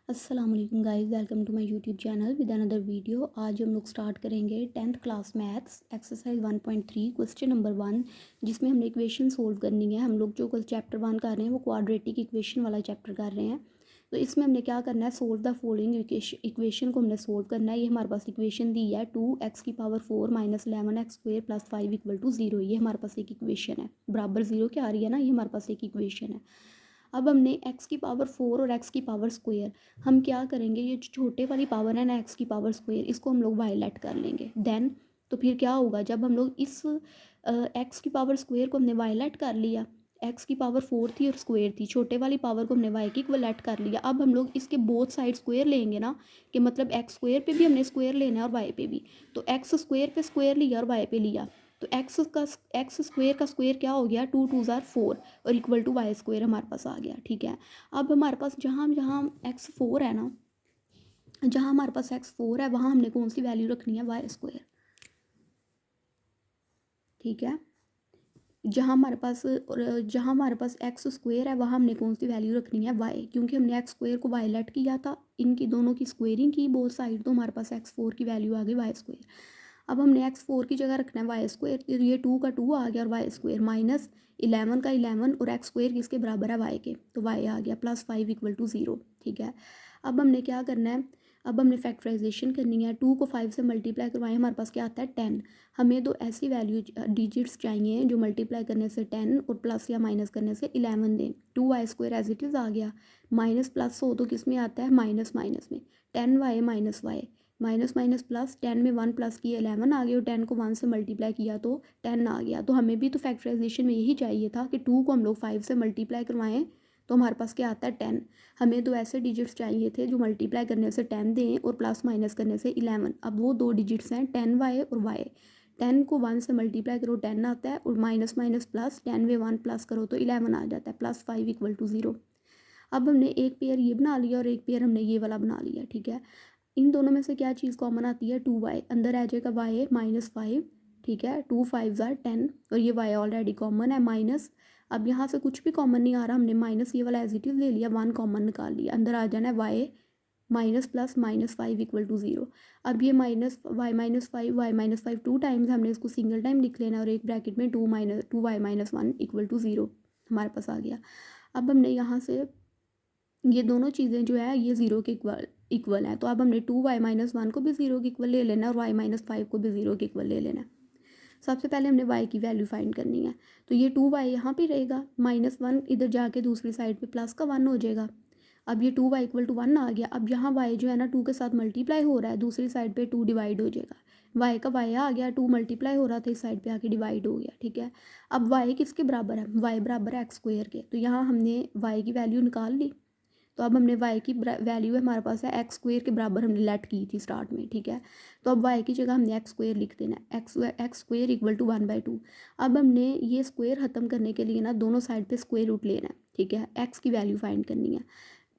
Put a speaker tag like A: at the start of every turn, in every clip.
A: अस्सलाम वालेकुम guys, welcome to my YouTube channel with another video. आज हम लोग स्टार्ट करेंगे 10th class maths exercise 1.3 question number 1, जिसमें हमने इक्वेशन सोल्व करनी है। हम लोग जो कल चैप्टर 1 कर रहे हैं वो क्वाड्रेटिक इक्वेशन वाला चैप्टर कर रहे हैं। तो इसमें हमने क्या करना है, सोल्व द फॉलोइंग इक्वेशन को हमने सोल्व करना है। ये हमारे पास इक्वेशन दी है 2x⁴ minus 11x² plus 5 equal to 0। ये हमारे पास एक इक्वेशन है, बराबर 0 क्या आ रही है ना, ये हमारे पास एक इक्वेशन है। अब हमने x⁴ और x² हम क्या करेंगे, ये जो छोटे वाली पावर है ना x⁴, इसको हम लोग वायलेट कर लेंगे। देन तो फिर क्या होगा, जब हम लोग इस x⁴ को हमने वायलेट कर लिया, x⁴ थी और स्क्वेयर थी, छोटे वाली पावर को हमने y की इक्वलेट कर लिया। अब हम लोग इसके बोथ साइड स्क्वेयर लेंगे ना, कि मतलब x² पे भी हमने स्क्वेयर लेना है और y पे भी। तो x² पे स्क्वेयर लिया और y पे लिया, तो x² का स्क्वेयर क्या हो गया, 2 2 ज़ार 4 और इक्वल टू y² हमारे पास आ गया। ठीक है, अब हमारे पास जहाँ जहाँ x4 है ना, जहाँ हमारे पास x4 है वहाँ हमने कौन सी वैल्यू रखनी है, y²। ठीक है, जहाँ हमारे पास x² है वहाँ हमने कौन सी वैल्यू रखनी है, y, क्योंकि हमने x² को वायलेट किया था, इनकी दोनों की स्क्वेयरिंग की बोथ साइड, तो हमारे पास x4 की वैल्यू आ गई y²। अब हमने x4 की जगह रखना है y², तो ये 2 का 2 आ गया और y² माइनस 11 का 11 और x² किसके बराबर है, y के, तो y आ गया प्लस 5 इक्वल टू 0। ठीक है, अब हमने क्या करना है, अब हमने फैक्टराइजेशन करनी है। 2 को 5 से मल्टीप्लाई करवाएं, हमारे पास क्या आता है 10। हमें दो ऐसी वैल्यू डिजिट्स चाहिए जो मल्टीप्लाई करने से 10 और प्लस या माइनस करने से 11 दें। 2y² एज इट इज़ आ गया, माइनस प्लस हो तो किस में आता है, माइनस माइनस में। 10y minus y, minus minus plus, 10 में 1 प्लस किया 11 आ गया, और 10 को 1 से मल्टीप्लाई किया तो 10 आ गया। तो हमें भी तो फैक्टराइजेशन में यही चाहिए था कि 2 को हम लोग 5 से मल्टीप्लाई करवाएं तो हमारे पास क्या आता है 10। हमें दो ऐसे डिजिट्स चाहिए थे जो मल्टीप्लाई करने से 10 दें और प्लस माइनस करने से 11। अब वो दो डिजिट्स हैं 10y और y। 10 को 1 से मल्टीप्लाई करो 10 आता है, और माइनस माइनस प्लस, 10 में 1 प्लस करो तो 11 आ जाता है, प्लस 5 इक्वल टू 0। अब हमने एक पेयर ये बना लिया और एक पेयर हमने ये वाला बना लिया। ठीक है, इन दोनों में से क्या चीज़ कॉमन आती है, 2y, अंदर आ जाएगा y माइनस 5। ठीक है, 2 5 ज़ार 10 और ये y ऑलरेडी कॉमन है माइनस। अब यहाँ से कुछ भी कॉमन नहीं आ रहा, हमने माइनस ये वाला एज इट इज़ ले लिया, 1 कॉमन निकाल लिया, अंदर आ जाना है y minus plus minus 5 equal to 0। अब ये माइनस वाई माइनस 5 2 टाइम्स, हमने इसको सिंगल टाइम लिख लेना और एक ब्रैकेट में 2y माइनस 1 इक्वल टू 0 हमारे पास आ गया। अब हमने यहाँ से ये दोनों चीज़ें जो है ये 0 के इक्वल है, तो अब हमने 2y माइनस 1 को भी 0 के इक्वल ले लेना और y माइनस 5 को भी 0 के इक्वल ले लेना। सबसे पहले हमने y की वैल्यू फाइंड करनी है, तो ये 2y यहाँ पे रहेगा, माइनस 1 इधर जाके दूसरी साइड पे प्लस का 1 हो जाएगा। अब ये 2y इक्वल टू 1 आ गया। अब यहाँ y जो है ना 2 के साथ मल्टीप्लाई हो रहा है, दूसरी साइड पे 2 डिवाइड हो जाएगा, y का y आ गया, 2 मल्टीप्लाई हो रहा था इस साइड पे आके डिवाइड हो गया। ठीक है, अब y किसके बराबर है, y बराबर है x² के, तो यहाँ हमने y की वैल्यू निकाल ली। तो अब हमने y की वैल्यू हमारे पास है x² के बराबर हमने लेट की थी स्टार्ट में। ठीक है, तो अब y की जगह हमने x² लिख देना है, x² इक्वल टू 1/2। अब हमने ये स्क्वेयर ख़त्म करने के लिए ना दोनों साइड पे स्क्वेयर रूट लेना है। ठीक है, x की वैल्यू फाइंड करनी है,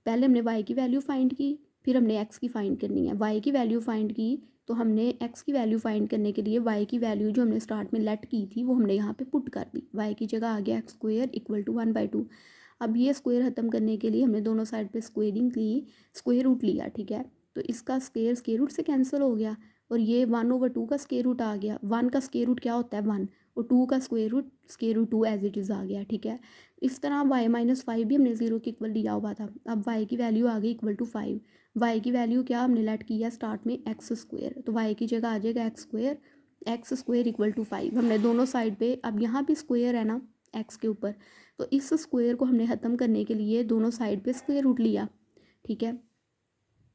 A: पहले हमने y की वैल्यू फाइंड की, फिर हमने x की फाइंड करनी है। y की वैल्यू फाइंड की तो हमने x की वैल्यू फाइंड करने के लिए y की वैल्यू जो हमने स्टार्ट में लेट की थी वो हमने यहाँ पे पुट कर दी, y की जगह आ गया x² इक्वल टू 1/2। अब ये स्क्वेयर ख़त्म करने के लिए हमने दोनों साइड पे स्क्वेयरिंग ली, स्क्वेयर रूट लिया। ठीक है, तो इसका स्क्वेयर रूट से कैंसिल हो गया, और ये 1/2 का स्क्वेयर रूट आ गया। 1 का स्क्वेयर रूट क्या होता है 1, और 2 का square root 2 as it is आ गया। ठीक है, इस तरह y माइनस 5 भी हमने 0 के इक्वल लिया हुआ था। अब y की वैल्यू आ गई इक्वल टू 5। y की वैल्यू क्या हमने लेट किया स्टार्ट में x², तो y की जगह आ जाएगा x² इक्वल टू 5। हमने दोनों साइड पे, अब यहाँ भी स्क्वेयर है ना x के ऊपर, तो इस स्क्वेयर को हमने ख़त्म करने के लिए दोनों साइड पे स्क्वेयर रूट लिया। ठीक है,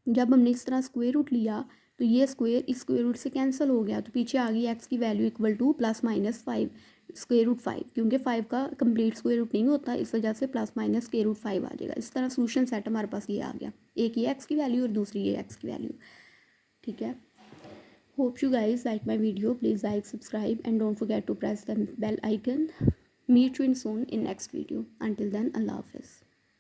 A: जब हमने इस तरह स्क्वेयर रूट लिया तो ये स्क्वेयर इस स्क्वेयर रूट से कैंसिल हो गया, तो पीछे आ गई x की value equal to plus minus 5 square root 5, क्योंकि 5 का कंप्लीट स्क्वेयर रूट नहीं होता, इस वजह से प्लस माइनस स्क्वेयर रूट 5 आ जाएगा। इस तरह सोल्यूशन सेट हमारे पास ये आ गया, एक ये x की वैल्यू और दूसरी ये x की वैल्यू। ठीक है, hope you guys like my video, please like subscribe and don't forget to press the bell icon. Meet you in soon in next video. Until then, Allah Hafiz.